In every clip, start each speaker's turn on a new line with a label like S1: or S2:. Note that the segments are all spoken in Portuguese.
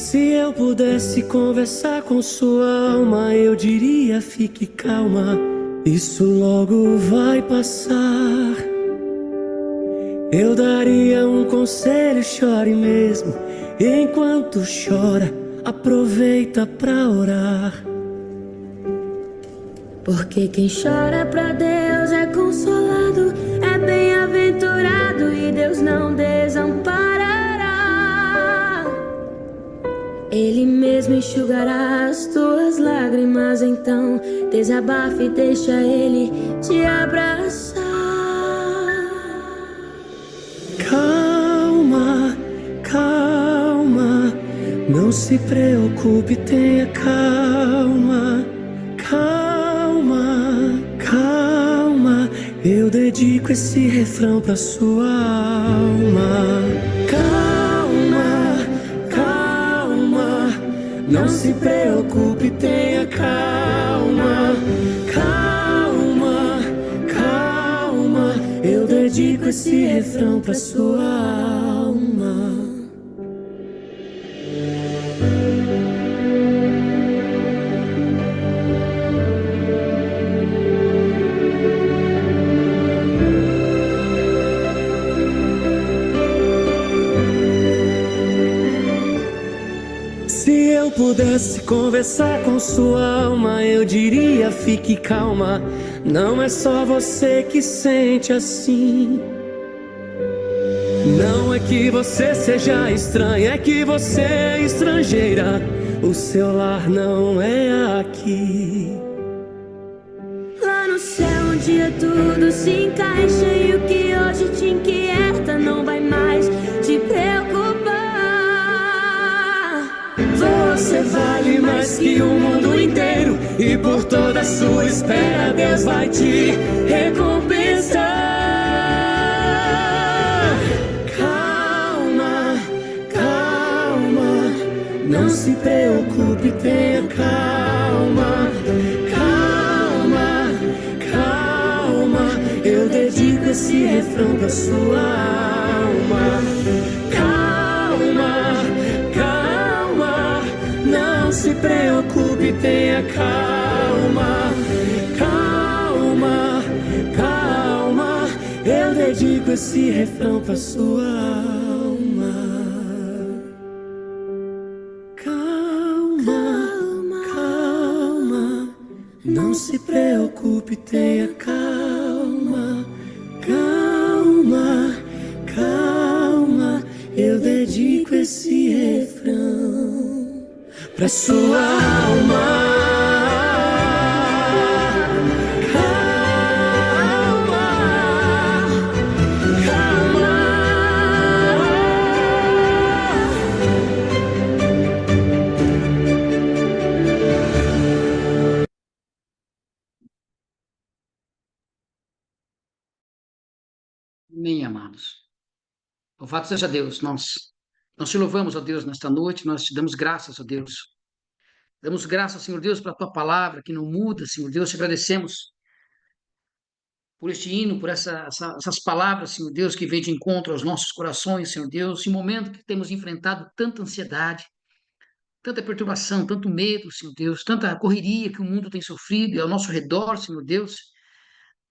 S1: Se eu pudesse conversar com sua alma, eu diria: fique calma, isso logo vai passar. Eu daria um conselho: chore mesmo. Enquanto chora, aproveita pra orar.
S2: Porque quem chora pra Deus é consolado, é bem-aventurado e Deus não desamparará. Ele mesmo enxugará as tuas lágrimas, então desabafe e deixa Ele te abraçar.
S1: Calma, calma, não se preocupe, tenha calma. Calma, calma, eu dedico esse refrão pra sua alma. Calma, calma, não se preocupe, tenha calma. Calma, calma, eu dedico esse refrão pra sua alma. Se eu pudesse conversar com sua alma, eu diria: fique calma, não é só você que sente assim. Não é que você seja estranha, é que você é estrangeira. O seu lar não é aqui.
S2: Lá no céu um dia tudo se encaixa e o que hoje te inquieta não vai mais te preocupar.
S1: Você vale mais que o mundo inteiro, e por toda a sua espera Deus vai te recompensar. Calma, calma, não se preocupe, tenha calma. Calma, calma, eu dedico esse refrão pra sua alma. Calma, calma, não se preocupe, tenha calma. Calma, calma, eu dedico esse refrão pra sua alma. Calma, calma, não se preocupe, tenha calma. Calma, calma, eu dedico esse refrão pra sua alma. Calma, calma.
S3: Amém, amados. Louvado seja Deus. Nós te louvamos, ó Deus, nesta noite. Nós te damos graças, ó Deus. Damos graças, Senhor Deus, pela tua palavra que não muda, Senhor Deus. Te agradecemos por este hino, por essas palavras, Senhor Deus, que vem de encontro aos nossos corações, Senhor Deus. Em momento que temos enfrentado tanta ansiedade, tanta perturbação, tanto medo, Senhor Deus, tanta correria que o mundo tem sofrido e ao nosso redor, Senhor Deus.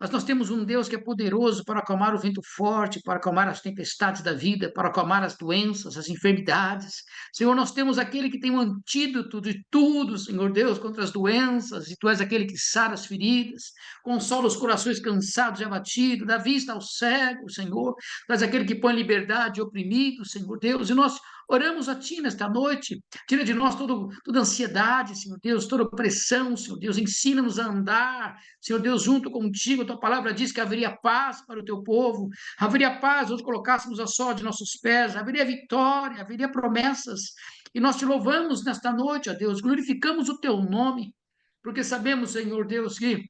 S3: Mas nós temos um Deus que é poderoso para acalmar o vento forte, para acalmar as tempestades da vida, para acalmar as doenças, as enfermidades. Senhor, nós temos aquele que tem o antídoto de tudo, Senhor Deus, contra as doenças, e Tu és aquele que sara as feridas, consola os corações cansados e abatidos, dá vista aos cegos, Senhor. Tu és aquele que põe liberdade oprimido, Senhor Deus, e nós oramos a Ti nesta noite. Tira de nós toda ansiedade, Senhor Deus, toda opressão, Senhor Deus. Ensina-nos a andar, Senhor Deus, junto contigo. A Tua palavra diz que haveria paz para o Teu povo, haveria paz onde colocássemos a sola de nossos pés, haveria vitória, haveria promessas. E nós Te louvamos nesta noite, ó Deus, glorificamos o Teu nome, porque sabemos, Senhor Deus, que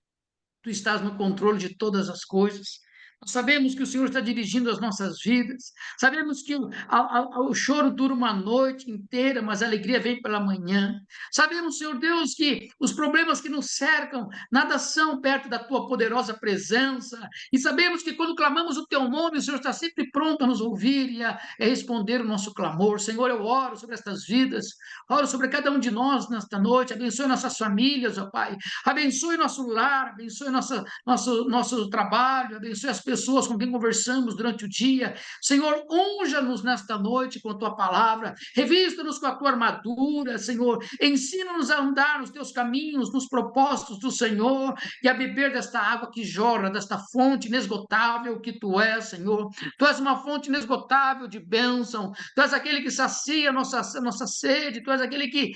S3: Tu estás no controle de todas as coisas. Nós sabemos que o Senhor está dirigindo as nossas vidas. Sabemos que o choro dura uma noite inteira, mas a alegria vem pela manhã. Sabemos, Senhor Deus, que os problemas que nos cercam nada são perto da tua poderosa presença. E sabemos que quando clamamos o teu nome, o Senhor está sempre pronto a nos ouvir e a responder o nosso clamor. Senhor, eu oro sobre estas vidas, oro sobre cada um de nós nesta noite. Abençoe nossas famílias, ó Pai. Abençoe nosso lar, abençoe nosso trabalho, abençoe as pessoas com quem conversamos durante o dia. Senhor, unja-nos nesta noite com a tua palavra, revista-nos com a tua armadura, Senhor. Ensina-nos a andar nos teus caminhos, nos propósitos do Senhor e a beber desta água que jorra, desta fonte inesgotável que tu és, Senhor. Tu és uma fonte inesgotável de bênção, tu és aquele que sacia nossa sede, tu és aquele que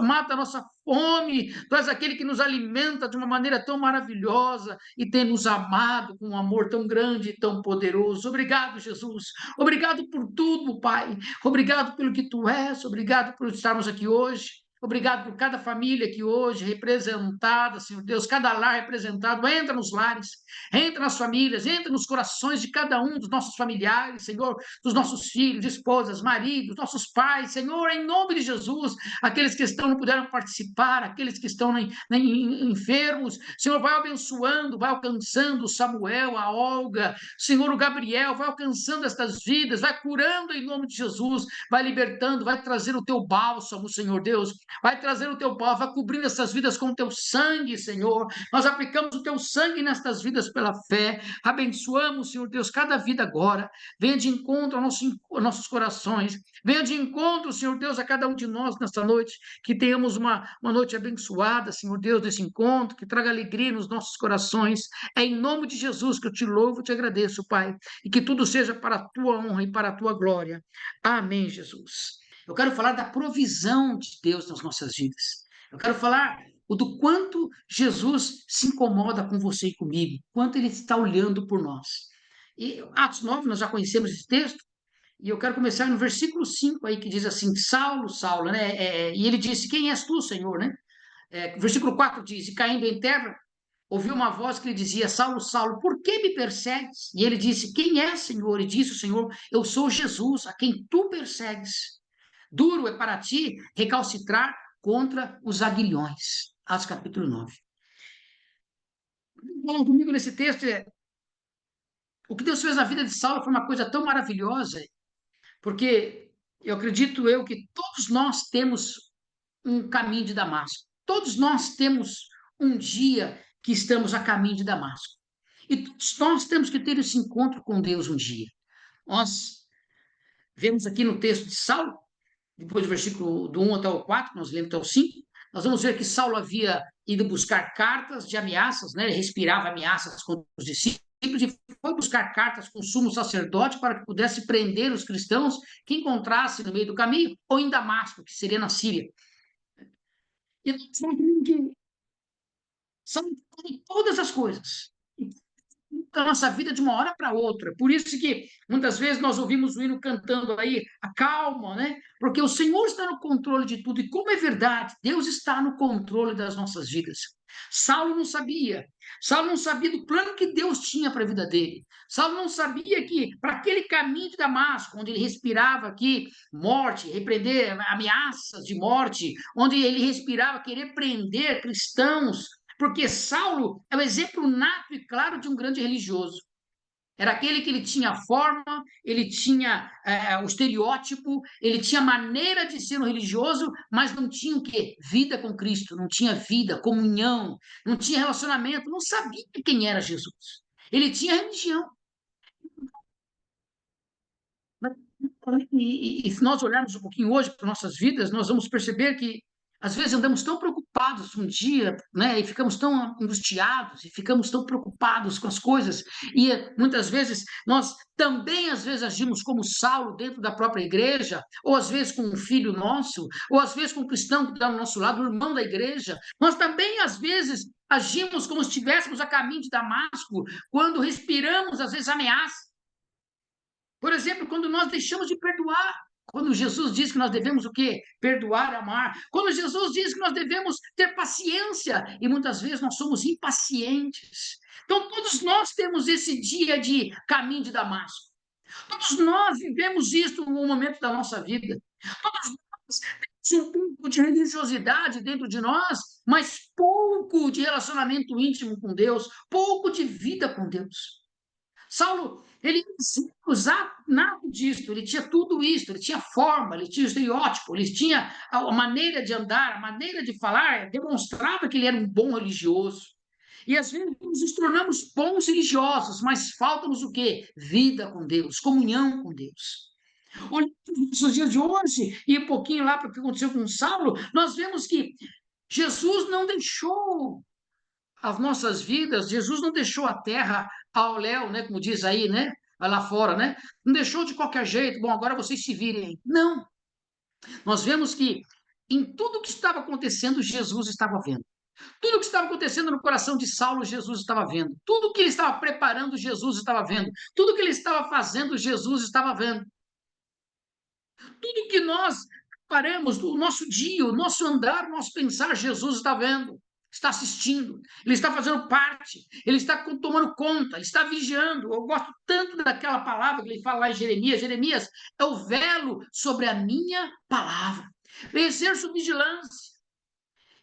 S3: mata a nossa fome, tu és aquele que nos alimenta de uma maneira tão maravilhosa e tem nos amado com um amor tão grande e tão poderoso. Obrigado, Jesus. Obrigado por tudo, Pai. Obrigado pelo que tu és. Obrigado por estarmos aqui hoje. Obrigado por cada família aqui hoje representada, Senhor Deus, cada lar representado. Entra nos lares, entra nas famílias, entra nos corações de cada um dos nossos familiares, Senhor, dos nossos filhos, esposas, maridos, nossos pais, Senhor, em nome de Jesus, aqueles que não puderam participar, aqueles que estão enfermos, Senhor, vai abençoando, vai alcançando o Samuel, a Olga, Senhor, o Gabriel, vai alcançando estas vidas, vai curando em nome de Jesus, vai libertando, vai trazer o teu bálsamo, Senhor Deus, vai trazer o teu pó, vai cobrindo essas vidas com o teu sangue, Senhor. Nós aplicamos o teu sangue nestas vidas pela fé, abençoamos, Senhor Deus, cada vida agora. Venha de encontro aos nossos corações, venha de encontro, Senhor Deus, a cada um de nós nesta noite, que tenhamos uma noite abençoada, Senhor Deus, desse encontro, que traga alegria nos nossos corações. É em nome de Jesus que eu te louvo e te agradeço, Pai, e que tudo seja para a tua honra e para a tua glória. Amém, Jesus. Eu quero falar da provisão de Deus nas nossas vidas. Eu quero falar do quanto Jesus se incomoda com você e comigo, quanto ele está olhando por nós. E Atos 9, nós já conhecemos esse texto, e eu quero começar no versículo 5 aí, que diz assim, Saulo, Saulo, né? E ele disse, quem és tu, Senhor, né? Versículo 4 diz, e caindo em terra, ouviu uma voz que lhe dizia, Saulo, Saulo, por que me persegues? E ele disse, quem é, Senhor? E disse o Senhor, eu sou Jesus, a quem tu persegues. Duro é para ti recalcitrar contra os aguilhões. Atos capítulo 9. Falando comigo nesse texto, o que Deus fez na vida de Saulo foi uma coisa tão maravilhosa, porque eu acredito que todos nós temos um caminho de Damasco. Todos nós temos um dia que estamos a caminho de Damasco. E todos nós temos que ter esse encontro com Deus um dia. Nós vemos aqui no texto de Saulo, depois do versículo do 1 até o 4, nós lemos até o 5, nós vamos ver que Saulo havia ido buscar cartas de ameaças, né? Ele respirava ameaças contra os discípulos e foi buscar cartas com o sumo sacerdote para que pudesse prender os cristãos que encontrasse no meio do caminho, ou em Damasco, que seria na Síria. E nós vemos que são todas as coisas da nossa vida de uma hora para outra. Por isso que muitas vezes nós ouvimos o hino cantando aí, acalma, né? Porque o Senhor está no controle de tudo. E como é verdade, Deus está no controle das nossas vidas. Saulo não sabia. Saulo não sabia do plano que Deus tinha para a vida dele. Saulo não sabia que para aquele caminho de Damasco, onde ele respirava aqui morte, repreender ameaças de morte, onde ele respirava querer prender cristãos, porque Saulo é o exemplo nato e claro de um grande religioso. Era aquele que ele tinha forma, ele tinha o estereótipo, ele tinha maneira de ser um religioso, mas não tinha o quê? Vida com Cristo, não tinha vida, comunhão, não tinha relacionamento, não sabia quem era Jesus. Ele tinha religião. E se nós olharmos um pouquinho hoje para nossas vidas, nós vamos perceber que às vezes andamos tão preocupados um dia, né, e ficamos tão angustiados, e ficamos tão preocupados com as coisas, e muitas vezes nós também às vezes agimos como Saulo dentro da própria igreja, ou às vezes com um filho nosso, ou às vezes com um cristão que está ao nosso lado, o irmão da igreja. Nós também às vezes agimos como se estivéssemos a caminho de Damasco, quando respiramos às vezes ameaça. Por exemplo, quando nós deixamos de perdoar. Quando Jesus diz que nós devemos o quê? Perdoar, amar. Quando Jesus diz que nós devemos ter paciência, e muitas vezes nós somos impacientes. Então, todos nós temos esse dia de caminho de Damasco. Todos nós vivemos isso em um momento da nossa vida. Todos nós temos um pouco de religiosidade dentro de nós, mas pouco de relacionamento íntimo com Deus, pouco de vida com Deus. Saulo, ele usava nada disso, ele tinha tudo isso, ele tinha forma, ele tinha o estereótipo, ele tinha a maneira de andar, a maneira de falar, demonstrava que ele era um bom religioso. E às vezes nos tornamos bons religiosos, mas falta-nos o quê? Vida com Deus, comunhão com Deus. Olhando nos dias de hoje, e um pouquinho lá para o que aconteceu com Saulo, nós vemos que Jesus não deixou as nossas vidas, Jesus não deixou a terra ao léu, né, como diz aí, né, lá fora, né? Não deixou de qualquer jeito, bom, agora vocês se virem. Não. Nós vemos que em tudo que estava acontecendo, Jesus estava vendo. Tudo que estava acontecendo no coração de Saulo, Jesus estava vendo. Tudo que ele estava preparando, Jesus estava vendo. Tudo que ele estava fazendo, Jesus estava vendo. Tudo que nós paramos, o nosso dia, o nosso andar, o nosso pensar, Jesus está vendo, está assistindo, ele está fazendo parte, ele está tomando conta, ele está vigiando. Eu gosto tanto daquela palavra que ele fala lá em Jeremias. Jeremias é o velo sobre a minha palavra. Eu exerço vigilância.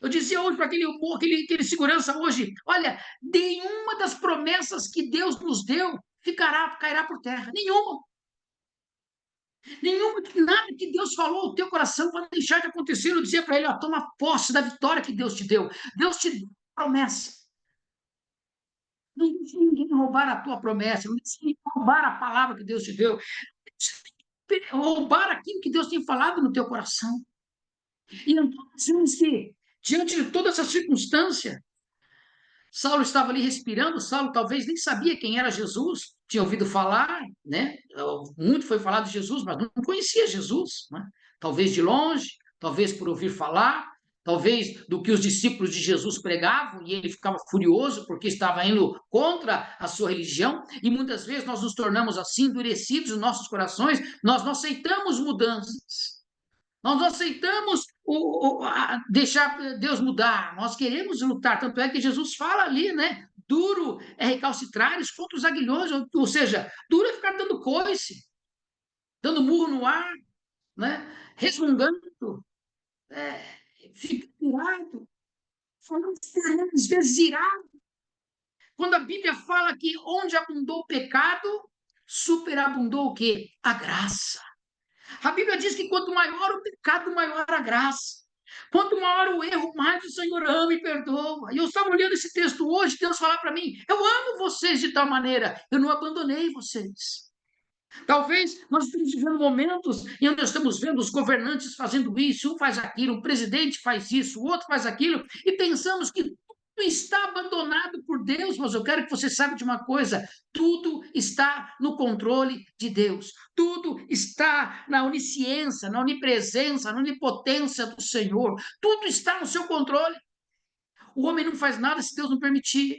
S3: Eu dizia hoje para aquele segurança hoje, olha, nenhuma das promessas que Deus nos deu cairá por terra. Nenhuma. Nada que Deus falou ao teu coração vai deixar de acontecer. Eu dizia para ele, ó, toma posse da vitória que Deus te deu. Deus te deu promessa. Não deixe ninguém roubar a tua promessa. Não deixe ninguém roubar a palavra que Deus te deu. Roubar aquilo que Deus tem falado no teu coração. E então, nós vemos que, diante de toda essa circunstância, Saulo estava ali respirando. Saulo talvez nem sabia quem era Jesus, tinha ouvido falar, né? Muito foi falado de Jesus, mas não conhecia Jesus, né? Talvez de longe, talvez por ouvir falar, talvez do que os discípulos de Jesus pregavam, e ele ficava furioso porque estava indo contra a sua religião. E muitas vezes nós nos tornamos assim, endurecidos nos nossos corações, nós não aceitamos mudanças. Nós não aceitamos deixar Deus mudar, nós queremos lutar, tanto é que Jesus fala ali, né? Duro é recalcitrares contra os aguilhões, ou seja, duro é ficar dando coice, dando murro no ar, né? Resmungando, fica irado, falando às vezes irado. Quando a Bíblia fala que onde abundou o pecado, superabundou o quê? A graça. A Bíblia diz que quanto maior o pecado, maior a graça. Quanto maior o erro, mais o Senhor ama e perdoa. E eu estava olhando esse texto hoje, Deus falar para mim, eu amo vocês de tal maneira, eu não abandonei vocês. Talvez nós estamos vivendo momentos em onde nós estamos vendo os governantes fazendo isso, um faz aquilo, o presidente faz isso, o outro faz aquilo, e pensamos que tudo está abandonado por Deus, mas eu quero que você saiba de uma coisa, tudo está no controle de Deus, tudo está na onisciência, na onipresença, na onipotência do Senhor, tudo está no seu controle. O homem não faz nada se Deus não permitir.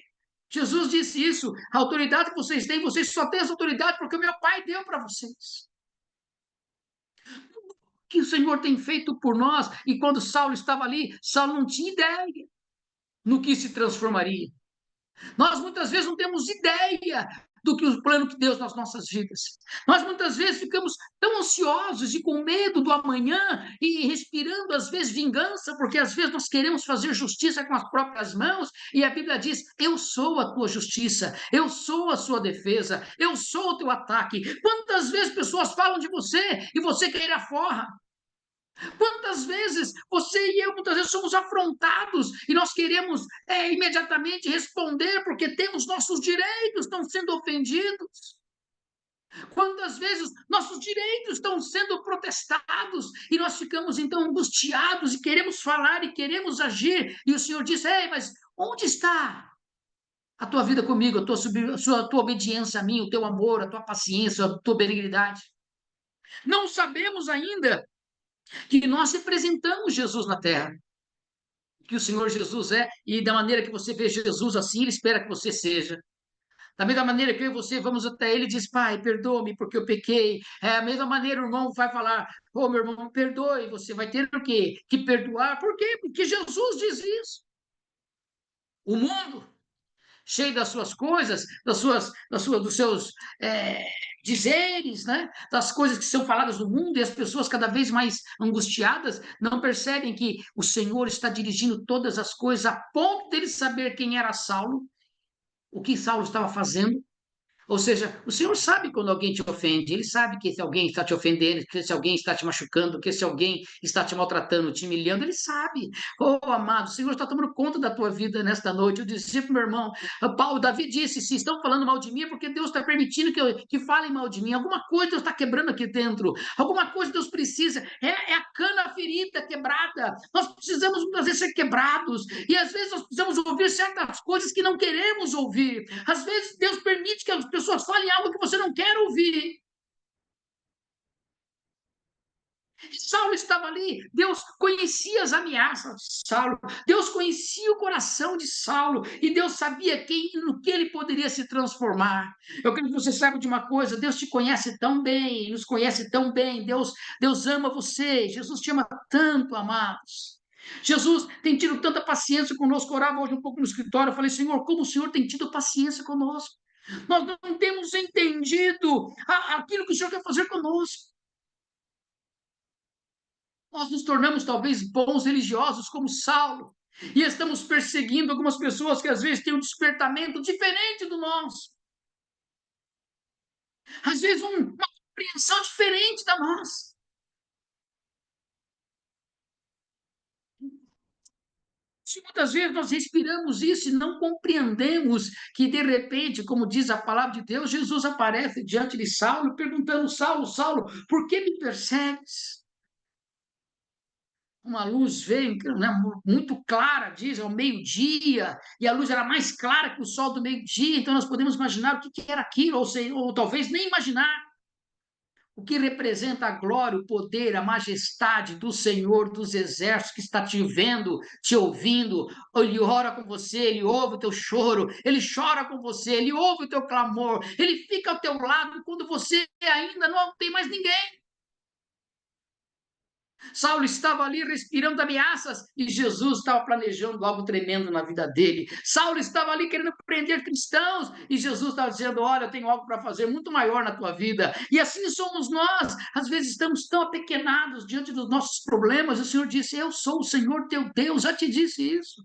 S3: Jesus disse isso, a autoridade que vocês têm, vocês só têm essa autoridade porque o meu Pai deu para vocês. O que o Senhor tem feito por nós, e quando Saulo estava ali, Saulo não tinha ideia no que se transformaria. Nós muitas vezes não temos ideia do que o plano de Deus nas nossas vidas. Nós muitas vezes ficamos tão ansiosos e com medo do amanhã e respirando às vezes vingança, porque às vezes nós queremos fazer justiça com as próprias mãos, e a Bíblia diz, eu sou a tua justiça, eu sou a sua defesa, eu sou o teu ataque. Quantas vezes pessoas falam de você e você quer ir à forra? Quantas vezes você e eu, muitas vezes, somos afrontados e nós queremos imediatamente responder porque temos nossos direitos estão sendo ofendidos. Quantas vezes nossos direitos estão sendo protestados e nós ficamos então angustiados e queremos falar e queremos agir, e o Senhor diz, ei, mas onde está a tua vida comigo, a tua obediência a mim, o teu amor, a tua paciência, a tua benignidade? Não sabemos ainda que nós representamos Jesus na terra, que o Senhor Jesus é, e da maneira que você vê Jesus assim, Ele espera que você seja. Da mesma maneira que eu e você vamos até ele e diz, pai, perdoa-me porque eu pequei. É a mesma maneira o irmão vai falar, ô meu irmão, me perdoe. Você vai ter o quê? Que perdoar. Por quê? Porque Jesus diz isso. O mundo, cheio das suas coisas, dos seus dizeres, né? Das coisas que são faladas no mundo, e as pessoas cada vez mais angustiadas não percebem que o Senhor está dirigindo todas as coisas a ponto dele saber quem era Saulo, o que Saulo estava fazendo. Ou seja, o Senhor sabe quando alguém te ofende, Ele sabe que se alguém está te ofendendo, que se alguém está te machucando, que se alguém está te maltratando, te humilhando, Ele sabe. Oh, amado, o Senhor está tomando conta da tua vida nesta noite. Eu disse para o meu irmão, Paulo, Davi disse, se estão falando mal de mim é porque Deus está permitindo que falem mal de mim. Alguma coisa Deus está quebrando aqui dentro. Alguma coisa Deus precisa. É a cana ferida quebrada. Nós precisamos muitas vezes ser quebrados. E às vezes nós precisamos ouvir certas coisas que não queremos ouvir. Às vezes Deus permite que as pessoas falem algo que você não quer ouvir. Saulo estava ali, Deus conhecia as ameaças de Saulo, Deus conhecia o coração de Saulo, e Deus sabia no que ele poderia se transformar. Eu quero que você saiba de uma coisa, Deus te conhece tão bem, nos conhece tão bem, Deus ama você, Jesus te ama tanto, amados. Jesus tem tido tanta paciência conosco. Eu orava hoje um pouco no escritório, eu falei, Senhor, como o Senhor tem tido paciência conosco. Nós não temos entendido aquilo que o Senhor quer fazer conosco. Nós nos tornamos talvez bons religiosos como Saulo e estamos perseguindo algumas pessoas que às vezes têm um despertamento diferente do nosso. Às vezes uma compreensão diferente da nossa. Muitas vezes nós respiramos isso e não compreendemos que, de repente, como diz a palavra de Deus, Jesus aparece diante de Saulo, perguntando, Saulo, Saulo, por que me persegues? Uma luz veio, né, muito clara, diz, ao meio-dia, e a luz era mais clara que o sol do meio-dia, então nós podemos imaginar o que era aquilo, ou talvez nem imaginar. O que representa a glória, o poder, a majestade do Senhor dos Exércitos, que está te vendo, te ouvindo. Ele ora com você, ele ouve o teu choro, ele chora com você, ele ouve o teu clamor, ele fica ao teu lado quando você ainda não tem mais ninguém. Saulo estava ali respirando ameaças e Jesus estava planejando algo tremendo na vida dele. Saulo estava ali querendo prender cristãos e Jesus estava dizendo, olha, eu tenho algo para fazer muito maior na tua vida. E assim somos nós. Às vezes estamos tão apequenados diante dos nossos problemas. O Senhor disse, eu sou o Senhor teu Deus. Já te disse isso.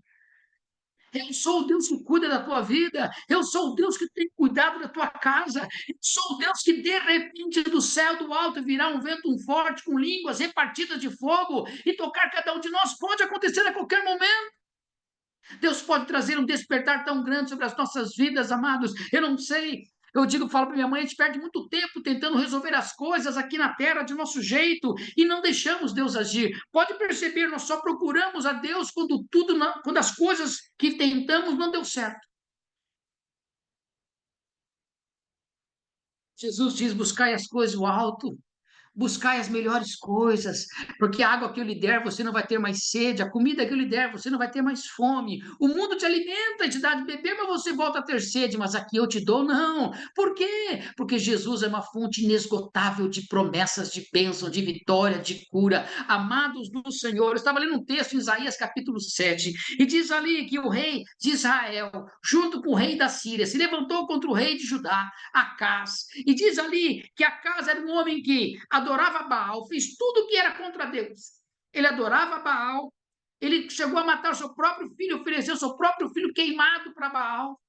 S3: Eu sou o Deus que cuida da tua vida. Eu sou o Deus que tem cuidado da tua casa. Eu sou o Deus que, de repente, do céu, do alto, virá um vento forte com línguas repartidas de fogo e tocar cada um de nós. Pode acontecer a qualquer momento. Deus pode trazer um despertar tão grande sobre as nossas vidas, amados. Eu não sei. Falo para minha mãe, a gente perde muito tempo tentando resolver as coisas aqui na terra de nosso jeito e não deixamos Deus agir. Pode perceber, nós só procuramos a Deus quando as coisas que tentamos não deu certo. Jesus diz, buscai as coisas do alto. Buscai as melhores coisas, porque a água que eu lhe der, você não vai ter mais sede, a comida que eu lhe der, você não vai ter mais fome. O mundo te alimenta e te dá de beber, mas você volta a ter sede, mas aqui eu te dou, não. Por quê? Porque Jesus é uma fonte inesgotável de promessas, de bênção, de vitória, de cura. Amados do Senhor, eu estava lendo um texto em Isaías capítulo 7, e diz ali que o rei de Israel, junto com o rei da Síria, se levantou contra o rei de Judá, Acás, e diz ali que Acás era um homem que adorava Baal, fez tudo o que era contra Deus. Ele adorava Baal, ele chegou a matar o seu próprio filho, ofereceu o seu próprio filho queimado para Baal,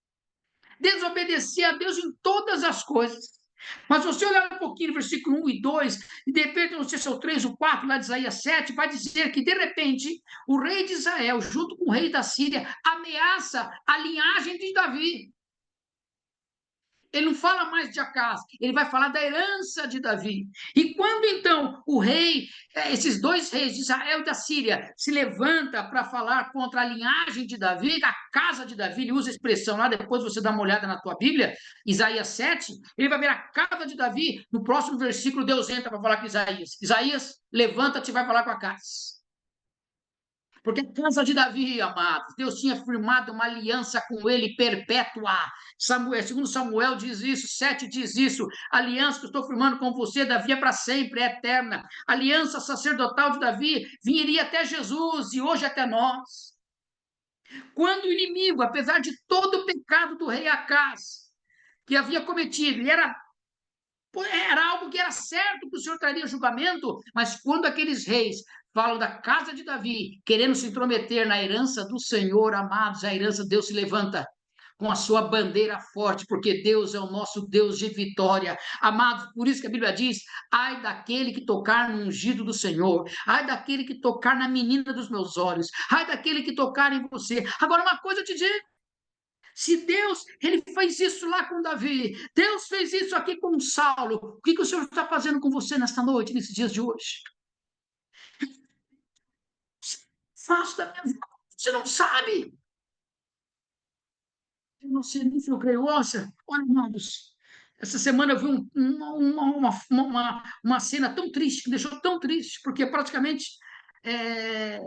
S3: desobedecia a Deus em todas as coisas. Mas se você olhar um pouquinho no versículo 1 e 2, e de repente, não sei se é o 3 ou 4, lá de Isaías 7, vai dizer que, de repente, o rei de Israel, junto com o rei da Síria, ameaça a linhagem de Davi. Ele não fala mais de Acás, ele vai falar da herança de Davi. E quando então o rei, esses dois reis de Israel e da Síria, se levanta para falar contra a linhagem de Davi, a casa de Davi, ele usa a expressão lá, depois você dá uma olhada na tua Bíblia, Isaías 7, ele vai ver a casa de Davi, no próximo versículo Deus entra para falar com Isaías. Isaías, levanta-te e vai falar com Acás. Porque a casa de Davi, amados, Deus tinha firmado uma aliança com ele perpétua. Samuel, segundo Samuel diz isso, 7 diz isso. A aliança que eu estou firmando com você, Davi, é para sempre, é eterna. A aliança sacerdotal de Davi viria até Jesus e hoje até nós. Quando o inimigo, apesar de todo o pecado do rei Acaz, que havia cometido, e era algo que era certo que o Senhor traria julgamento, mas quando aqueles reis falam da casa de Davi, querendo se intrometer na herança do Senhor, amados, a herança de Deus se levanta com a sua bandeira forte, porque Deus é o nosso Deus de vitória. Amados, por isso que a Bíblia diz: ai daquele que tocar no ungido do Senhor, ai daquele que tocar na menina dos meus olhos, ai daquele que tocar em você. Agora, uma coisa eu te digo, se Deus, ele fez isso lá com Davi, Deus fez isso aqui com Saulo, o que, que o Senhor está fazendo com você nesta noite, nesses dias de hoje? Faço da minha vida, você não sabe. Eu não sei nem se eu creio. Olha, irmãos, essa semana eu vi uma cena tão triste, que me deixou tão triste, porque praticamente é,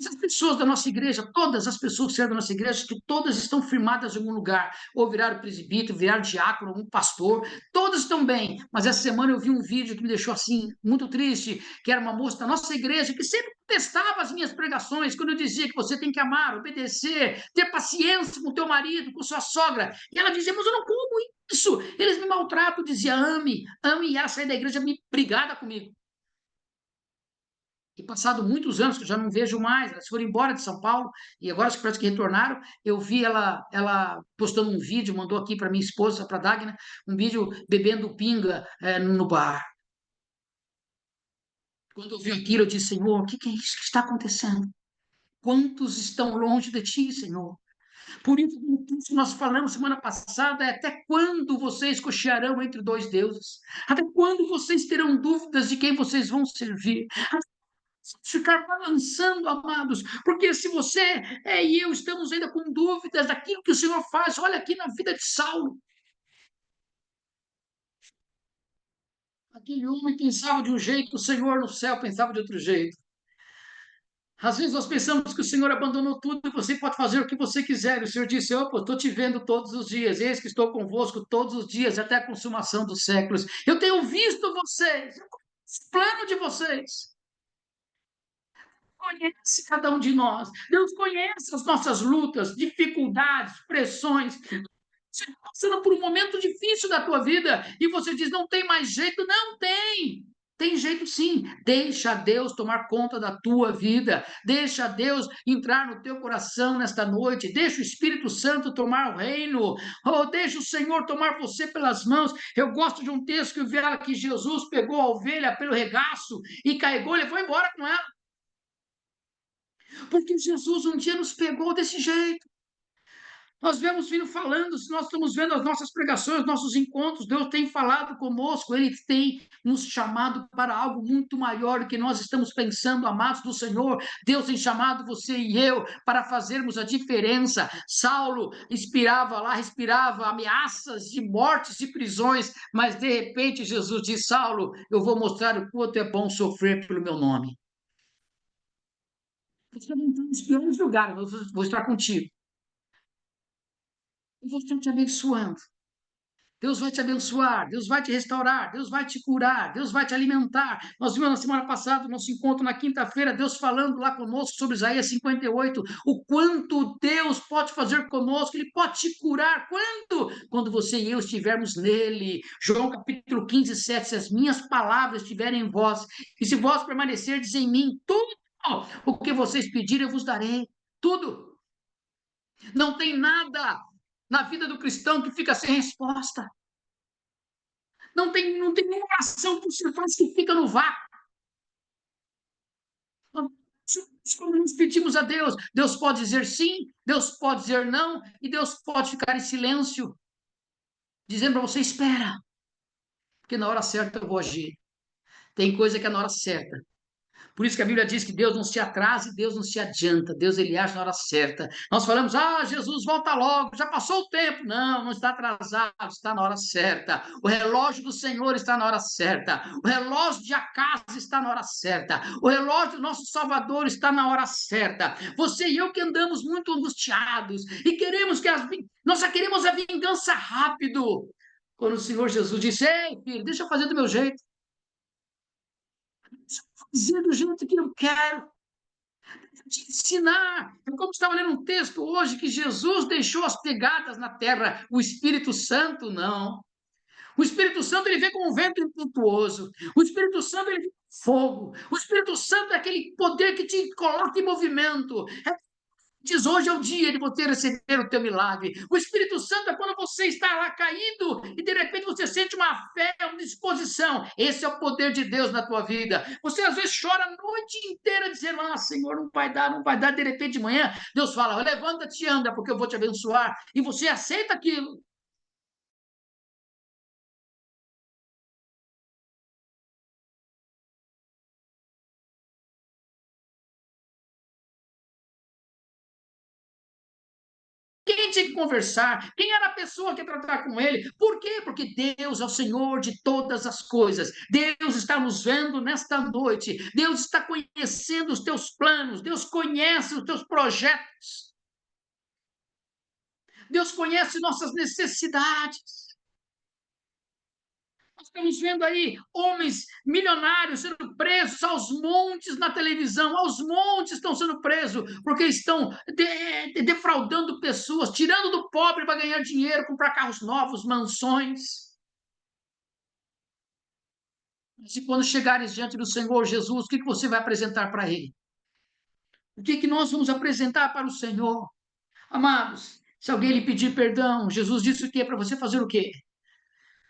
S3: as pessoas da nossa igreja, todas as pessoas que servem da nossa igreja, que todas estão firmadas em algum lugar, ou viraram presbítero, viraram diácono, um pastor, todas estão bem. Mas essa semana eu vi um vídeo que me deixou assim, muito triste, que era uma moça da nossa igreja, que sempre testava as minhas pregações, quando eu dizia que você tem que amar, obedecer, ter paciência com o teu marido, com sua sogra. E ela dizia, mas eu não como isso, eles me maltratam. Eu dizia, ame, ame, e ela saía da igreja brigada comigo. E passado muitos anos, que eu já não vejo mais, elas foram embora de São Paulo, e agora que parece que retornaram, eu vi ela postando um vídeo, mandou aqui para minha esposa, para a Dagna, um vídeo bebendo pinga no bar. Quando eu vi aquilo, eu disse, Senhor, o que é isso que está acontecendo? Quantos estão longe de ti, Senhor? Por isso que nós falamos semana passada, é até quando vocês cochearão entre dois deuses? Até quando vocês terão dúvidas de quem vocês vão servir? Ficar balançando, amados, porque se você e eu estamos ainda com dúvidas daquilo que o Senhor faz, olha aqui na vida de Saulo. Aquele homem pensava de um jeito, o Senhor no céu pensava de outro jeito. Às vezes nós pensamos que o Senhor abandonou tudo e você pode fazer o que você quiser. O Senhor disse, opa, estou te vendo todos os dias, eis que estou convosco todos os dias, até a consumação dos séculos. Eu tenho visto vocês, o plano de vocês. Conhece cada um de nós. Deus conhece as nossas lutas, dificuldades, pressões. Você está passando por um momento difícil da tua vida e você diz, não tem mais jeito. Não tem. Tem jeito sim. Deixa Deus tomar conta da tua vida. Deixa Deus entrar no teu coração nesta noite. Deixa o Espírito Santo tomar o reino. Deixa o Senhor tomar você pelas mãos. Eu gosto de um texto que fala que Jesus pegou a ovelha pelo regaço e carregou e foi embora com ela. Porque Jesus um dia nos pegou desse jeito. Nós vemos vindo falando, se nós estamos vendo as nossas pregações, nossos encontros, Deus tem falado conosco, Ele tem nos chamado para algo muito maior do que nós estamos pensando, amados do Senhor. Deus tem chamado você e eu para fazermos a diferença. Saulo respirava ameaças de mortes e prisões, mas de repente Jesus diz, Saulo, eu vou mostrar o quanto é bom sofrer pelo meu nome. Você não está nos piores lugares, vou estar contigo. Eu vou estar te abençoando. Deus vai te abençoar, Deus vai te restaurar, Deus vai te curar, Deus vai te alimentar. Nós vimos na semana passada, nosso encontro na quinta-feira, Deus falando lá conosco sobre Isaías 58, o quanto Deus pode fazer conosco, Ele pode te curar. Quando? Quando você e eu estivermos nele. João capítulo 15, 7, se as minhas palavras estiverem em vós, e se vós permanecerdes em mim, tudo o que vocês pedirem eu vos darei. Tudo. Não tem nada na vida do cristão que fica sem resposta. Não tem nenhuma oração que você faz que fica no vácuo. Quando nós pedimos a Deus, Deus pode dizer sim, Deus pode dizer não, e Deus pode ficar em silêncio, dizendo para você, espera, porque na hora certa eu vou agir. Tem coisa que é na hora certa. Por isso que a Bíblia diz que Deus não se atrasa e Deus não se adianta. Deus, ele age na hora certa. Nós falamos, Jesus, volta logo, já passou o tempo. Não, não está atrasado, está na hora certa. O relógio do Senhor está na hora certa. O relógio de Acas está na hora certa. O relógio do nosso Salvador está na hora certa. Você e eu que andamos muito angustiados e queremos nós só queremos a vingança rápido. Quando o Senhor Jesus disse, ei, filho, deixa eu fazer do meu jeito. Fazer do jeito que eu quero, te ensinar. Como estava lendo um texto hoje que Jesus deixou as pegadas na terra, o Espírito Santo não. O Espírito Santo ele vem com um vento impetuoso. O Espírito Santo ele vem com fogo. O Espírito Santo é aquele poder que te coloca em movimento. Diz, hoje é o dia de você receber o teu milagre. O Espírito Santo é quando você está lá caído e de repente você sente uma fé, uma disposição. Esse é o poder de Deus na tua vida. Você às vezes chora a noite inteira dizendo, Senhor, não vai dar, não vai dar. De repente de manhã, Deus fala, levanta-te e anda, porque eu vou te abençoar. E você aceita aquilo. Quem tinha que conversar? Quem era a pessoa que ia tratar com ele? Por quê? Porque Deus é o Senhor de todas as coisas. Deus está nos vendo nesta noite. Deus está conhecendo os teus planos. Deus conhece os teus projetos. Deus conhece nossas necessidades. Nós estamos vendo aí homens milionários sendo presos aos montes na televisão, aos montes estão sendo presos, porque estão defraudando pessoas, tirando do pobre para ganhar dinheiro, comprar carros novos, mansões. E quando chegares diante do Senhor Jesus, o que você vai apresentar para Ele? O que nós vamos apresentar para o Senhor? Amados, se alguém lhe pedir perdão, Jesus disse o quê? Para você fazer o quê?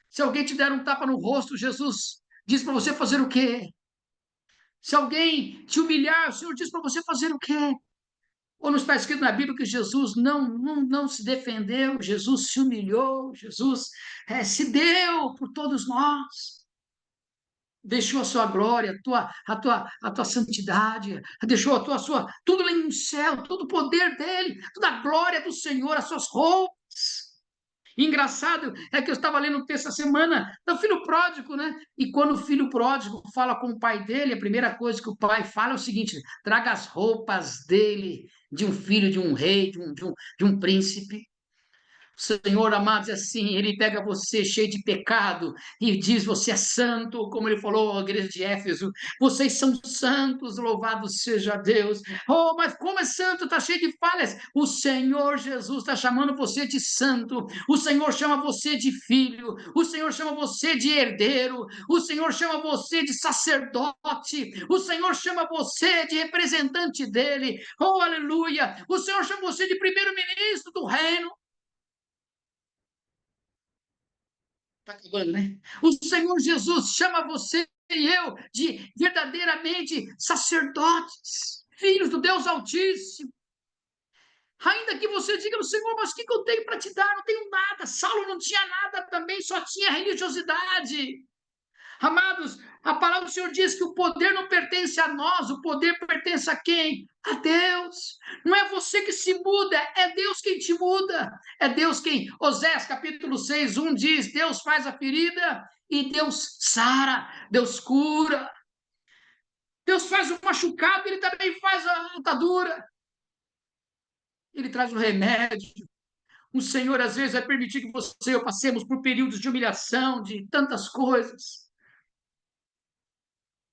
S3: Se alguém te der um tapa no rosto, Jesus diz para você fazer o quê? Se alguém te humilhar, o Senhor diz para você fazer o quê? Ou não está escrito na Bíblia que Jesus não se defendeu, Jesus se humilhou, Jesus se deu por todos nós. Deixou a sua glória, a tua santidade, deixou tudo lá no céu, todo o poder dele, toda a glória do Senhor, as suas roupas. Engraçado é que eu estava lendo um texto essa semana do filho pródigo, né? E quando o filho pródigo fala com o pai dele, a primeira coisa que o pai fala é o seguinte: traga as roupas dele, de um filho, de um rei, de um príncipe. O Senhor, amados, é assim, ele pega você cheio de pecado e diz, você é santo, como ele falou à igreja de Éfeso, vocês são santos, louvado seja Deus. Oh, mas como é santo, está cheio de falhas. O Senhor Jesus está chamando você de santo, o Senhor chama você de filho, o Senhor chama você de herdeiro, o Senhor chama você de sacerdote, o Senhor chama você de representante dele. Oh, aleluia! O Senhor chama você de primeiro-ministro do reino. Está acabando, né? O Senhor Jesus chama você e eu de verdadeiramente sacerdotes, filhos do Deus Altíssimo. Ainda que você diga, Senhor, mas o que eu tenho para te dar? Não tenho nada. Saulo não tinha nada também, só tinha religiosidade. Amados, a palavra do Senhor diz que o poder não pertence a nós, o poder pertence a quem? A Deus. Não é você que se muda, é Deus quem te muda. É Deus quem, Osés capítulo 6, 1 diz, Deus faz a ferida e Deus sara, Deus cura. Deus faz o machucado, Ele também faz a atadura. Ele traz o remédio. O Senhor às vezes vai permitir que você e eu passemos por períodos de humilhação, de tantas coisas.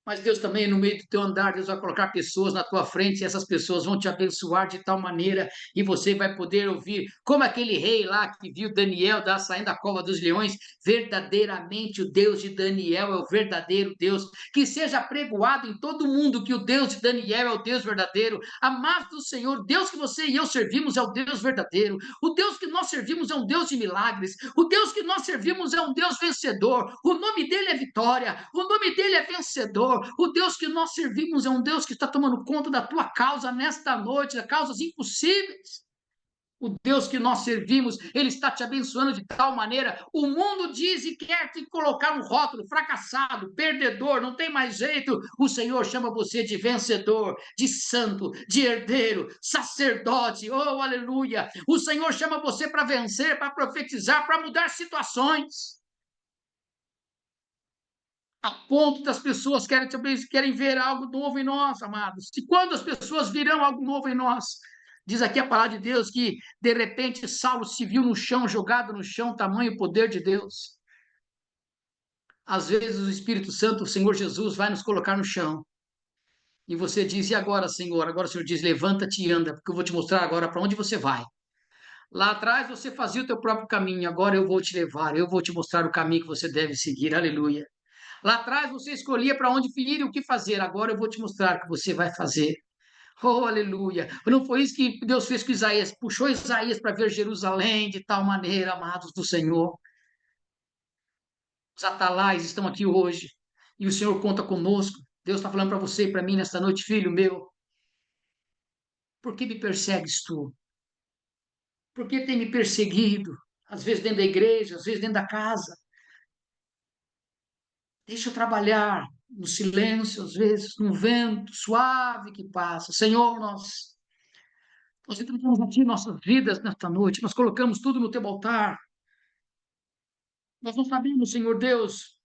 S3: Mas Deus também, no meio do teu andar, Deus vai colocar pessoas na tua frente e essas pessoas vão te abençoar de tal maneira e você vai poder ouvir, como aquele rei lá que viu Daniel saindo da cova dos leões, verdadeiramente o Deus de Daniel é o verdadeiro Deus, que seja pregoado em todo mundo que o Deus de Daniel é o Deus verdadeiro. Amados do Senhor, Deus que você e eu servimos é o Deus verdadeiro, o Deus que nós servimos é um Deus de milagres, o Deus que nós servimos é um Deus vencedor, o nome dele é vitória, o nome dele é vencedor. O Deus que nós servimos é um Deus que está tomando conta da tua causa nesta noite, das causas impossíveis. O Deus que nós servimos, Ele está te abençoando de tal maneira. O mundo diz e quer te colocar um rótulo, fracassado, perdedor, não tem mais jeito. O Senhor chama você de vencedor, de santo, de herdeiro, sacerdote. Oh, aleluia! O Senhor chama você para vencer, para profetizar, para mudar situações. A ponto das pessoas querem ver algo novo em nós, amados. E quando as pessoas virão algo novo em nós? Diz aqui a palavra de Deus que, de repente, Saulo se viu no chão, jogado no chão, tamanho poder de Deus. Às vezes o Espírito Santo, o Senhor Jesus, vai nos colocar no chão. E você diz, e agora, Senhor? Agora o Senhor diz, levanta-te e anda, porque eu vou te mostrar agora para onde você vai. Lá atrás você fazia o teu próprio caminho, agora eu vou te levar, eu vou te mostrar o caminho que você deve seguir, aleluia. Lá atrás você escolhia para onde ir e o que fazer, agora eu vou te mostrar o que você vai fazer. Oh, aleluia! Não foi isso que Deus fez com Isaías, puxou Isaías para ver Jerusalém de tal maneira, amados do Senhor. Os atalais estão aqui hoje e o Senhor conta conosco. Deus está falando para você e para mim nesta noite, filho meu, por que me persegues tu? Por que tem me perseguido? Às vezes dentro da igreja, às vezes dentro da casa. Deixa eu trabalhar no silêncio, às vezes, no vento suave que passa. Senhor, nós entregamos a Ti nossas vidas nesta noite, nós colocamos tudo no Teu altar. Nós não sabemos, Senhor Deus,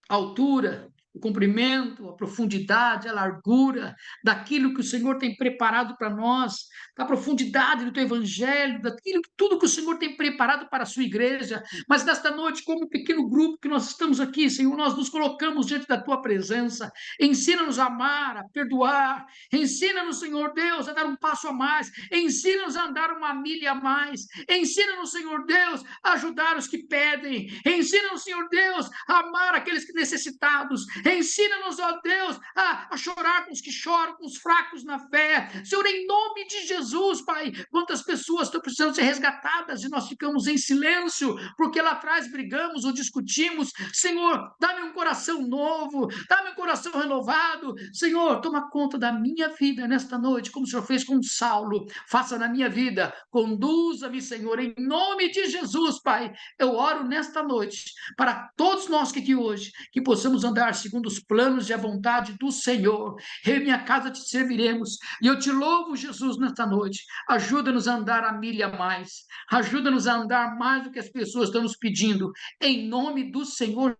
S3: a altura, o comprimento, a profundidade, a largura daquilo que o Senhor tem preparado para nós, da profundidade do teu evangelho, daquilo tudo que o Senhor tem preparado para a sua igreja. Mas nesta noite, como um pequeno grupo que nós estamos aqui, Senhor, nós nos colocamos diante da tua presença. Ensina-nos a amar, a perdoar. Ensina-nos, Senhor Deus, a dar um passo a mais. Ensina-nos a andar uma milha a mais. Ensina-nos, Senhor Deus, a ajudar os que pedem. Ensina-nos, Senhor Deus, a amar aqueles que necessitados. Ensina-nos, ó Deus, a chorar com os que choram, com os fracos na fé. Senhor, em nome de Jesus, Pai, quantas pessoas estão precisando ser resgatadas e nós ficamos em silêncio, porque lá atrás brigamos ou discutimos. Senhor, dá-me um coração novo, dá-me um coração renovado. Senhor, toma conta da minha vida nesta noite, como o Senhor fez com Saulo. Faça na minha vida, conduza-me, Senhor, em nome de Jesus, Pai. Eu oro nesta noite para todos nós que aqui hoje, que possamos andar segundo os planos e a vontade do Senhor. Eu e minha casa te serviremos. E eu te louvo, Jesus, nesta noite. Ajuda-nos a andar a milha a mais. Ajuda-nos a andar mais do que as pessoas estão nos pedindo. Em nome do Senhor